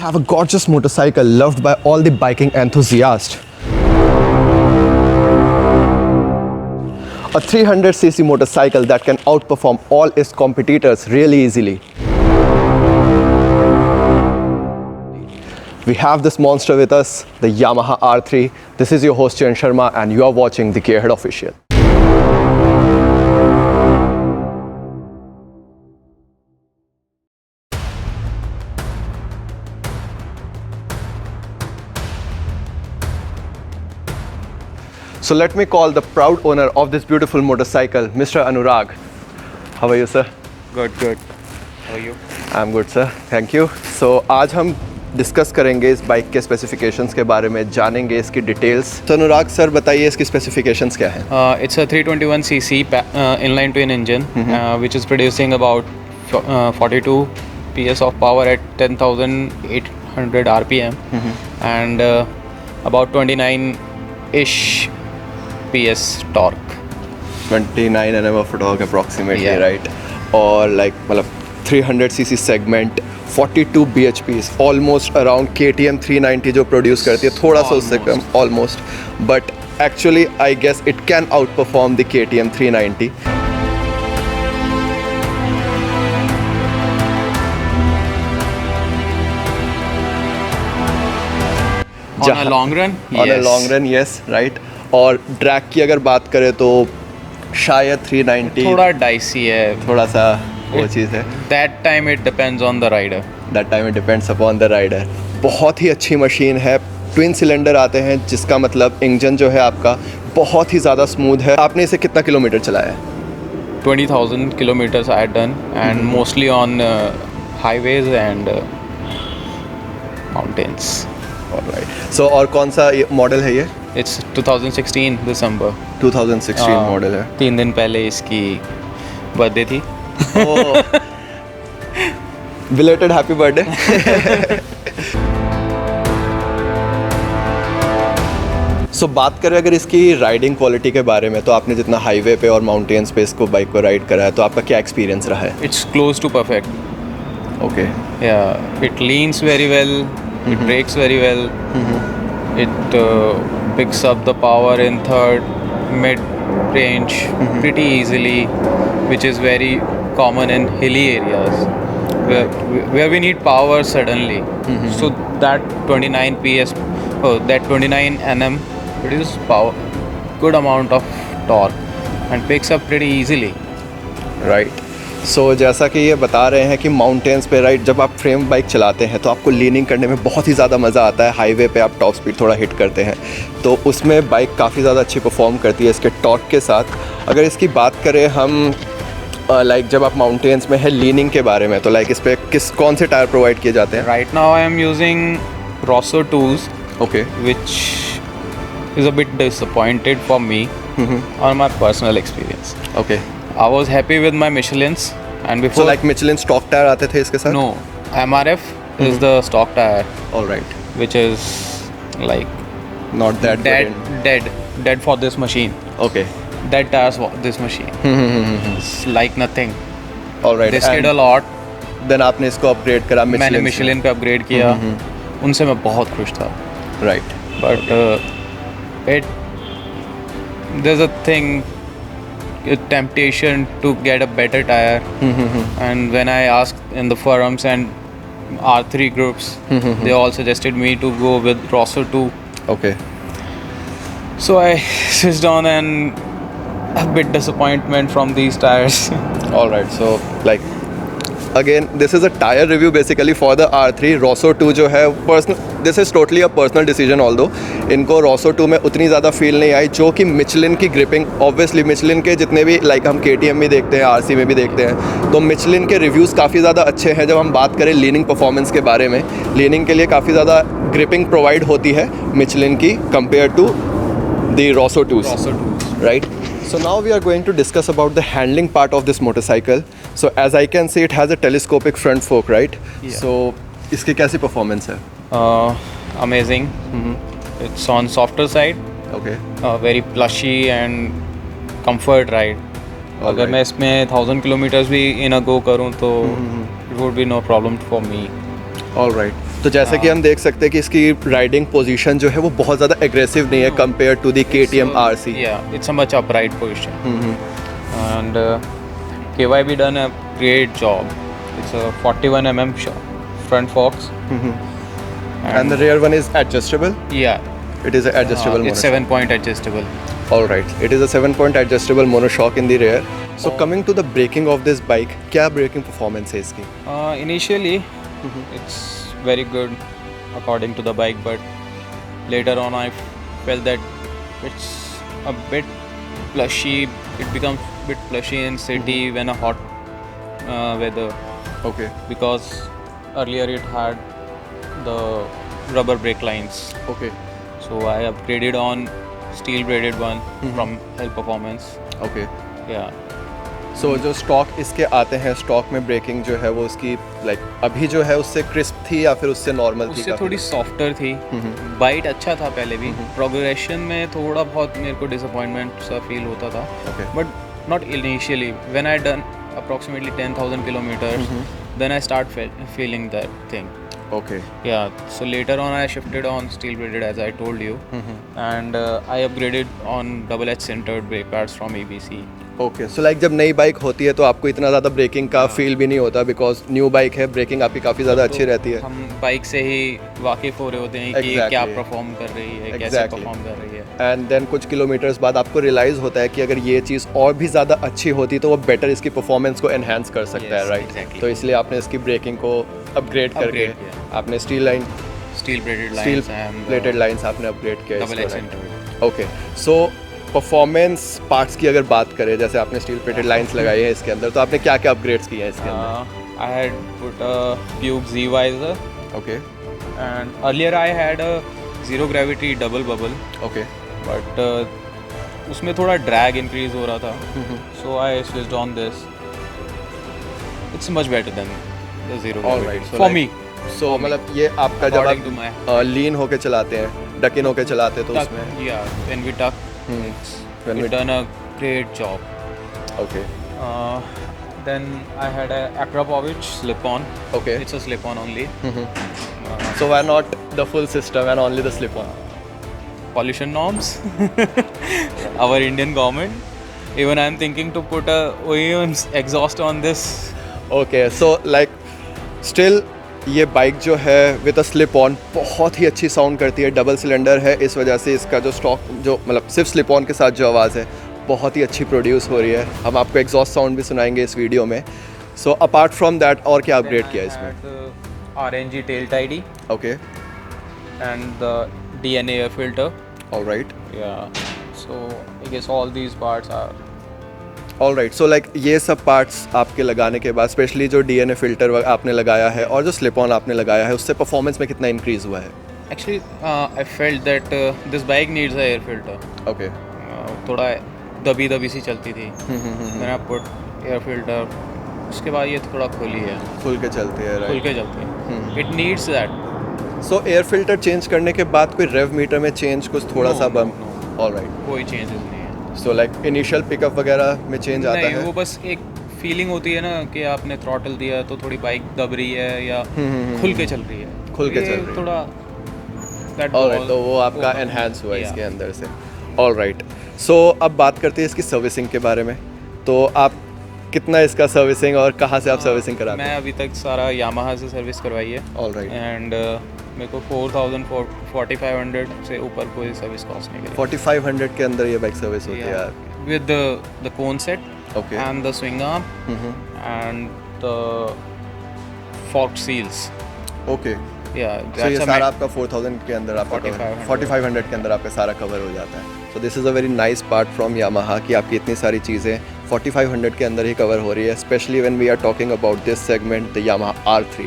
have a gorgeous motorcycle loved by all the biking enthusiasts. A 300cc motorcycle that can outperform all its competitors really easily. We have this monster with us, the Yamaha R3. This is your host Charan Sharma and you are watching the Gearhead Official. So let me call the proud owner of this beautiful motorcycle, Mr. Anurag. How are you, sir? Good, good. How are you? I'm good, sir. Thank you. So आज हम discuss करेंगे इस bike के specifications के बारे में, जानेंगे इसकी डिटेल्स. तो अनुराग सर बताइए इसकी स्पेसिफिकेशंस क्या हैं? It's a 321cc inline twin engine, which is producing about 42 PS of power at 10,800 RPM and about 29-ish PS torque. 29 Nm of torque approximately, Yeah. right? और like मतलब 300cc segment, 42 bhps, almost around KTM 390 जो produce करती है, थोड़ा सा उससे कम, almost. But actually I guess it can outperform the KTM 390. On a long run? On a Yes. long run, yes, right. और drag की अगर बात करें तो शायद 390 थोड़ा dicey है. थोड़ा सा वो चीज़ है. That time it depends on the rider. That time it depends upon the rider. बहुत ही अच्छी मशीन है. ट्विन सिलेंडर आते हैं जिसका मतलब इंजन जो है आपका बहुत ही ज़्यादा स्मूथ है. आपने इसे कितना किलोमीटर चलाया है? 20,000 kilometers I had done and mostly on highways and mountains. Alright. So और कौन सा मॉडल है ये? It's 2016 December. 2016 मॉडल है. 3 दिन पहले इसकी बर्थडे थी. Belated happy birthday. So बात करें अगर इसकी राइडिंग क्वालिटी के बारे में, तो आपने जितना हाईवे पे और माउंटेन्स पे इसको बाइक को राइड करा है, तो आपका क्या एक्सपीरियंस रहा है? It's close to perfect. Okay. Yeah, it leans very well. It brakes very well. It picks up the power in third, mid range pretty easily, which is very common in hilly areas where we need power suddenly. So that 29 PS, that 29 Nm produces power, good amount of torque, and picks up pretty easily. Right. So जैसा कि ये बता रहे हैं कि mountains पे ride जब आप फ्रेम बाइक चलाते हैं तो आपको लीनिंग करने में बहुत ही ज़्यादा मज़ा आता है. हाईवे पे आप टॉप स्पीड थोड़ा हिट करते हैं तो उसमें बाइक काफ़ी ज़्यादा अच्छी परफॉर्म करती है इसके टॉर्क के साथ. अगर इसकी बात करें हम लाइक जब आप माउंटेन्स में है लीनिंग के बारे में, तो लाइक इस पर कौन से टायर प्रोवाइड किए जाते हैं? Right now I am using Rosso 2s, okay. which is a bit disappointed for me on my personal experience. Okay. I was happy with my Michelin's and so before like Michelin stock tyre आते थे इसके साथ? no, MRF is the stock tire, alright. which is like not that dead for this machine. Okay. Dead tires for this machine. It's like nothing. Alright. They skid a lot. Then आपने इसको upgrade करा मैंने Michelin Michelin पे upgrade किया. उनसे मैं बहुत खुश था. Right. But there's a thing, a temptation to get a better tire. And when I asked in the forums and R3 groups, they all suggested me to go with Rosso 2. Okay. So I switched on and a bit disappointment from these tires. Alright. So like again this is a tyre review basically for the R3. Rosso 2 जो है personal, this is totally a personal decision. Although इनको Rosso 2 में उतनी ज़्यादा feel नहीं आई जो कि Michelin की ग्रिपिंग. ऑब्वियसली मिचलिन के जितने भी लाइक हम KTM में देखते हैं, RC में भी देखते हैं, तो मिचलिन के रिव्यूज़ काफ़ी ज़्यादा अच्छे हैं. जब हम बात करें लीनिंग परफॉर्मेंस के बारे में, लीनिंग के लिए काफ़ी ज़्यादा ग्रिपिंग प्रोवाइड होती है मिचलिन की compare to the Rosso 2s. Rosso 2s. Right? So now we are going to discuss about the handling part of this motorcycle. So as I can see, it has a telescopic front fork, right? Yeah. So इसकी कैसी performance है? Amazing. It's on softer side. Okay. Very plushy and comfort ride. अगर मैं इसमें 1000 kilometers भी in a go करूँ तो it would be no problem for me. All right. तो जैसे कि हम देख सकते हैं कि इसकी राइडिंग पोजीशन जो है वो बहुत ज़्यादा एग्रेसिव नहीं है compare to the KTM RC. Yeah, it's a much upright position. And KYB done a great job. It's a 41 front forks. And the rear one is adjustable. Yeah, It is an adjustable it's monoshock. 7-point adjustable. All right. It is a 7-point adjustable monoshock in the rear. So coming to the braking of this bike, क्या braking performance है इसकी? Initially, it's very good according to the bike, but later on I felt that it's a bit plushy. It becomes a bit plushy in city when a hot weather, Okay. because earlier it had the rubber brake lines. Okay. So I upgraded on steel braided one from Hell Performance. Okay. Yeah. सो जो stock इसके आते हैं, stock में breaking जो है वो उसकी like अभी जो है उससे क्रिस्प थी या फिर उससे नॉर्मल थी? उससे थोड़ी सॉफ्टर थी. बाइट अच्छा था पहले भी. प्रोग्रेशन में थोड़ा बहुत मेरे को डिसअपॉइंटमेंट सा फील होता था, Okay. But not initially. When I done approximately 10,000 kilometers, then I start feeling that thing. Okay. Yeah, so later on I shifted on steel braided as I told you, and I upgraded on double edge centered brake pads from ABC. Okay. So like जब नई bike होती है तो आपको इतना ज़्यादा breaking का feel भी नहीं होता, बिकॉज न्यू बाइक है, ब्रेकिंग आपकी काफ़ी ज़्यादा अच्छी रहती है. हम बाइक से ही वाकिफ हो रहे होते हैं कि Exactly. क्या परफॉर्म कर रही है, कैसे Exactly. परफॉर्म कर रही है. एंड देन कुछ किलोमीटर्स बाद आपको रियलाइज़ होता है कि अगर ये चीज़ और भी ज़्यादा अच्छी होती तो वो बेटर इसकी परफॉर्मेंस को एनहांस कर सकता है, Yes, राइट? exactly. तो इसलिए आपने इसकी ब्रेकिंग को अपग्रेड करके Upgrade किया. आपने steel line steel braided steel lines and plated lines आपने अपग्रेड किया डबल एज इसको, right? Centred. Okay. So performance parts की अगर बात करें, जैसे आपने स्टील प्लेटेड लाइंस लगाई है इसके अंदर, तो आपने क्या क्या अपग्रेड्स किए हैं इसके अंदर? I had put a tube Z visor, okay. and earlier I had a zero gravity double bubble, okay. but उसमें थोड़ा drag increase हो रहा था, so I switched on this. It's much better than the zero All gravity right, so for like- me. सो मतलब ये आपका जब According to my आप लीन होके चलाते हैं, डकिन होके चलाते हैं तो tuck, उसमें yeah, when we tuck, it's When we we- done a great job. Okay. Then I had a Akrapovic slip-on. Okay. It's a slip-on only. So why not the full system and only the slip-on? Pollution norms. Our Indian government. Even I'm thinking to put a OEM's exhaust on this. Okay. So like still ये bike जो है with a slip on बहुत ही अच्छी sound करती है. Double cylinder है, इस वजह से इसका जो स्टॉक जो मतलब सिर्फ स्लिप ऑन के साथ जो आवाज़ है बहुत ही अच्छी प्रोड्यूस हो रही है. हम आपको एग्जॉस्ट साउंड भी सुनाएंगे इस वीडियो में. सो अपार्ट फ्रॉम दैट और क्या अपग्रेड किया इसमें? RNG tail tidy okay. and the DNA air filter. Alright. Yeah. So I guess all these parts are. Alright. So like ये सब पार्ट्स आपके लगाने के बाद, स्पेशली जो DNA फिल्टर आपने लगाया है और जो स्लिप ऑन आपने लगाया है, उससे परफॉर्मेंस में कितना इंक्रीज़ हुआ है? Actually, I felt that this bike needs a air filter. Okay. थोड़ा दबी सी चलती थी. मैंने put air filter. उसके बाद ये थोड़ा खुली है. खुल के चलती है, खुल राइट? के चलती है. It needs that. So air filter change करने के बाद कोई रेव मीटर में चेंज कुछ थोड़ा No, सा no, बम? no. ऑलराइट. कोई चेंजेस नहीं है. सो लाइक इनिशियल पिकअप वगैरह में चेंज आता नहीं, है? वो बस एक फीलिंग होती है ना कि आपने थ्रॉटल दिया तो थोड़ी बाइक दब रही है या खुल के चल रही है. खुल के ये चल रही है. थोड़ा that ऑलराइट. ball- तो वो आपका वो- एनहांस हुआ Yeah. इसके अंदर से. ऑलराइट. सो अब बात करते हैं इसकी सर्विसिंग के बारे में. तो आप कितना इसका सर्विसिंग और कहाँ से आप सर्विसिंग कराते मैं हैं? अभी तक सारा यामाहा से सर्विस करवाई है. ऑलराइट. एंड मेरे को 4,500 से ऊपर कोई सर्विस कॉस्ट नहीं 4500 के अंदर ये बाइक सर्विस होती है यार. With the cone set okay. And the swing arm and the forked seals. Okay. Yeah, सो ये that's a सारा आपका 4000 के अंदर आपका 4500 4500 के अंदर आपका सारा कवर हो जाता है. So this is a very nice part from Yamaha कि आपकी इतनी सारी चीज़ें 4500 के अंदर ही कवर हो रही है. Specially when we are talking about this segment the Yamaha R3.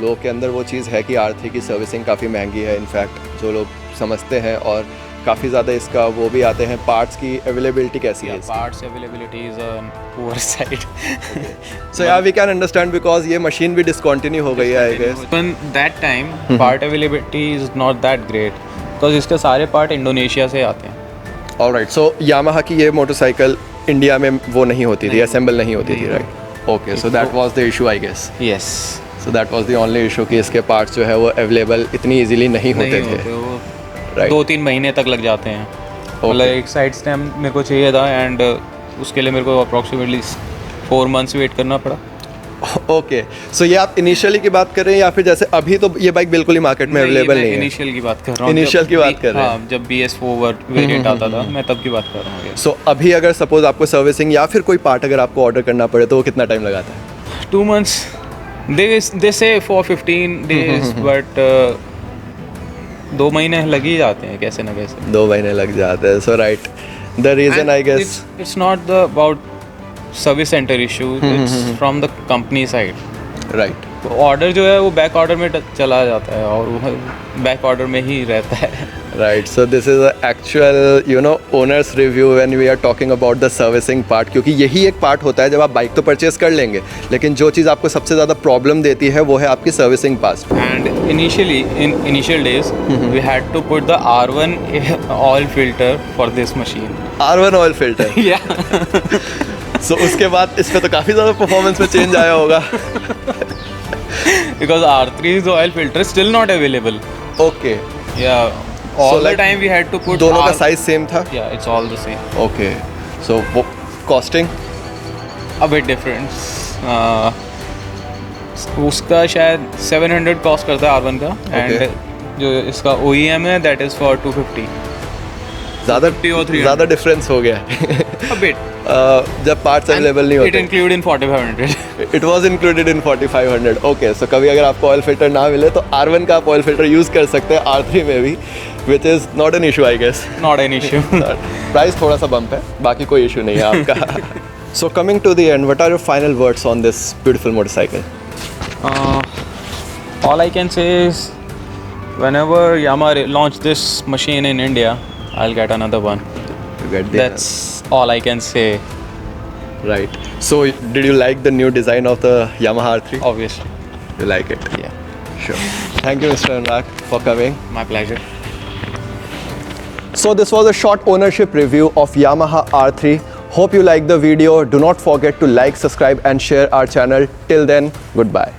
लोगों के अंदर वो चीज़ है कि R3 की सर्विसिंग काफ़ी महंगी है. इनफैक्ट जो लोग समझते हैं और काफ़ी ज़्यादा इसका वो भी आते हैं, पार्ट्स की अवेलेबिलिटी कैसी है Yeah, इसकी? parts availability is on poor side. So yeah we can understand because ये मशीन भी डिसकंटिन्यू हो गई है I guess. When that time, part availability is not that great because इसके सारे पार्ट इंडोनेशिया से आते हैं. ऑलराइट. सो यामाहा की ये मोटरसाइकिल इंडिया में वो नहीं होती थी, असेंबल नहीं होती थी, right? Okay. So that was the issue I guess. Yes. So that was the only issue कि इसके पार्ट्स जो है वो अवेलेबल इतनी इजीली नहीं होते थे। वो Right. 2-3 महीने तक लग जाते हैं। मतलब एक साइड स्टैम्प मेरे को चाहिए था एंड उसके लिए मेरे को अप्रॉक्सीमेटली 4 मंथ्स वेट करना पड़ा। ओके, सो ये आप इनिशियली की बात कर रहे हैं या फिर जैसे अभी तो ये बाइक बिल्कुल ही मार्केट में अवेलेबल नहीं है? इनिशियल की बात कर रहा हूँ। इनिशियल की बात कर रहे हैं। हाँ, जब BS4 वेरिएंट आता था मैं तब की बात कर रहा हूँ। सो अभी अगर सपोज आपको सर्विसिंग या फिर कोई पार्ट अगर आपको ऑर्डर करना पड़े तो वो कितना टाइम लगाता है? 2 months, they say for 15 days, but 2 महीने लग ही जाते हैं कैसे ना कैसे। 2 महीने लग जाते हैं। So right, the reason I guess it's not the about service center issue, it's from the company side। Right, order जो है वो बैक ऑर्डर में चला जाता है और वो बैक ऑर्डर में ही रहता है। Right. So this is actual owners review when we are talking about the servicing part, क्योंकि यही एक पार्ट होता है जब आप बाइक तो परचेज कर लेंगे लेकिन जो चीज़ आपको सबसे ज़्यादा प्रॉब्लम देती है वो है आपकी servicing part. And initially, in initial days, we had to put the R1 oil filter for this machine। R1 oil filter. Yeah। सो उसके बाद इस पे तो काफ़ी ज़्यादा परफॉर्मेंस में चेंज आया होगा। Because R3's oil filter is still not available। Okay, Yeah। All the like, time we had to put दोनों का साइज सेम था? Yeah, it's all the same। Okay, so वो कॉस्टिंग A bit different। उसका शायद 700 cost करता है R1 का and जो इसका OEM है दैट इज़ फॉर 250। ज़्यादा 50 or 300। ज़्यादा डिफरेंस हो गया। A bit। जब पार्ट्स अवेलेबल नहीं It होते। include in 4500। It was included in 4500। Okay, so कभी अगर आपको ऑयल फिल्टर ना मिले तो R1 का आप ऑयल फिल्टर यूज़ कर सकते हैं R3 में भी, which is not an issue I guess. Not an issue। Price थोड़ा सा बम्प है, बाकी कोई इशू नहीं है आपका। So coming to the end, what are your final words on this beautiful motorcycle? All I can say is whenever Yamaha launch this machine in India, I'll get another one। You get the That's all I can say। right. So did you like the new design of the Yamaha R3? Obviously। You like it? Yeah। Sure. Thank you, Mr. Anurag, for coming. My pleasure। So this was a short ownership review of Yamaha R3. Hope you liked the video. Do not forget to like, subscribe and share our channel. Till then, goodbye.